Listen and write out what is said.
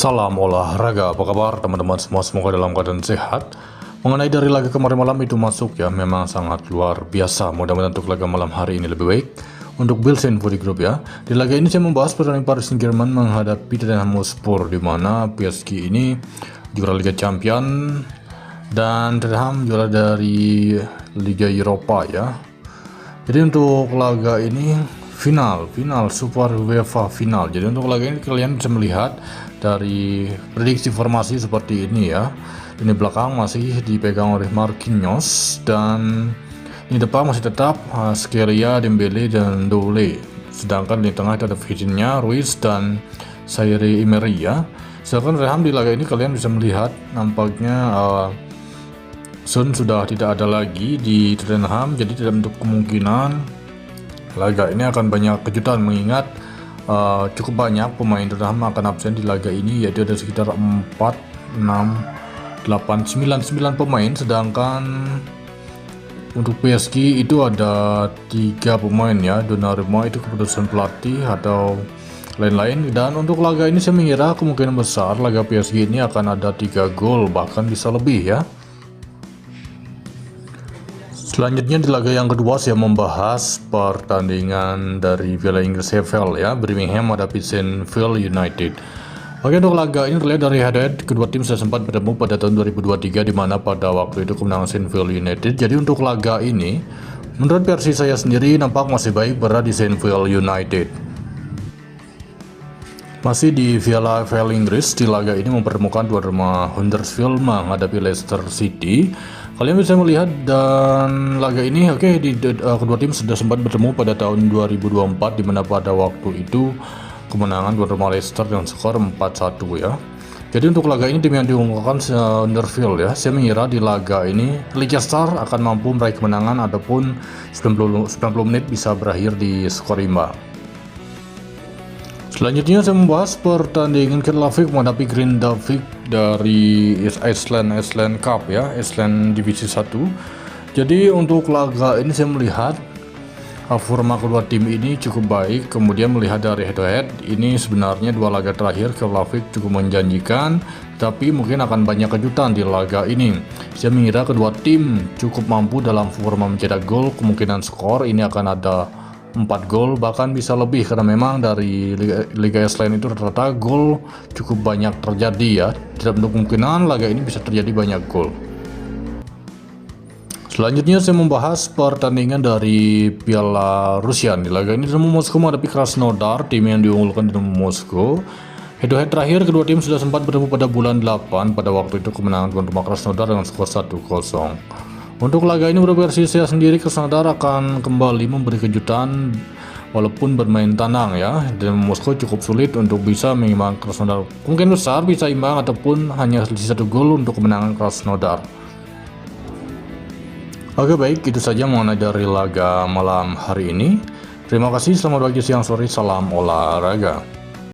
Salam olahraga, apa kabar teman-teman semua? Semoga dalam keadaan sehat. Mengenai dari laga kemarin malam itu masuk ya, memang sangat luar biasa. Mudah-mudahan untuk laga malam hari ini lebih baik untuk Bills and Body Group ya. Di laga ini saya membahas pertandingan Paris Saint-Germain menghadapi Tottenham Hotspur, di mana PSG ini juara Liga Champion dan Tottenham juara dari Liga Eropa ya. Jadi untuk laga ini final Super UEFA final. Jadi untuk laga ini kalian bisa melihat dari prediksi formasi seperti ini ya. Ini belakang masih dipegang oleh Marquinhos dan di depan masih tetap Skeria, Dembele dan Doule. Sedangkan di tengah itu ada Vitinha, Ruiz dan Zaire Emery ya. Sedangkan Tottenham di laga ini kalian bisa melihat nampaknya Son sudah tidak ada lagi di Tottenham, jadi tidak untuk kemungkinan laga ini akan banyak kejutan mengingat cukup banyak pemain Tottenham akan absen di laga ini, yaitu ada sekitar 4, 6, 8, 9 pemain. Sedangkan untuk PSG itu ada 3 pemain ya, Donnarumma itu keputusan pelatih atau lain-lain. Dan untuk laga ini saya mengira kemungkinan besar laga PSG ini akan ada 3 gol, bahkan bisa lebih ya. Selanjutnya di laga yang kedua saya membahas pertandingan dari Piala Inggris EFL ya, Birmingham menghadapi Sheffield United. Oke, untuk laga ini terlihat dari head-to-head kedua tim sudah sempat bertemu pada tahun 2023, di mana pada waktu itu kemenangan Sheffield United. Jadi untuk laga ini menurut versi saya sendiri nampak masih baik berada di Sheffield United. Masih di Piala EFL Inggris, di laga ini mempertemukan tuan rumah Huddersfield menghadapi Leicester City. Kalian bisa melihat dan laga ini kedua tim sudah sempat bertemu pada tahun 2024, di mana pada waktu itu kemenangan tuan rumah Leicester dengan skor 4-1 ya. Jadi untuk laga ini tim yang diunggulkan Huddersfield ya. Saya mengira di laga ini Leicester akan mampu meraih kemenangan ataupun 90 menit bisa berakhir di skor imbang. Selanjutnya saya membahas pertandingan Keflavik menghadapi Grindavik dari Iceland Cup ya, Iceland Divisi 1. Jadi untuk laga ini saya melihat forma kedua tim ini cukup baik. Kemudian melihat dari head to head, ini sebenarnya dua laga terakhir Keflavik cukup menjanjikan, tapi mungkin akan banyak kejutan di laga ini. Saya mengira kedua tim cukup mampu dalam forma mencetak gol. Kemungkinan skor ini akan ada 4 gol, bahkan bisa lebih, karena memang dari Liga Iceland itu rata-rata gol cukup banyak terjadi ya. Tidak menutup kemungkinan laga ini bisa terjadi banyak gol. Selanjutnya saya membahas pertandingan dari Piala Rusia. Di laga ini Dinamo Moskow menghadapi Krasnodar, tim yang diunggulkan Dinamo Moskow. Head-to-head terakhir kedua tim sudah sempat bertemu pada bulan 8, pada waktu itu kemenangan tuan rumah Krasnodar dengan skor 1-0. Untuk laga ini menurut versi saya sendiri, Krasnodar akan kembali memberi kejutan walaupun bermain tandang ya. Dan Moskow cukup sulit untuk bisa mengimbang Krasnodar. Mungkin besar bisa imbang ataupun hanya selisih 1 gol untuk kemenangan Krasnodar. Oke, baik, itu saja mengenai dari laga malam hari ini. Terima kasih, selamat pagi, siang, sore, salam olahraga.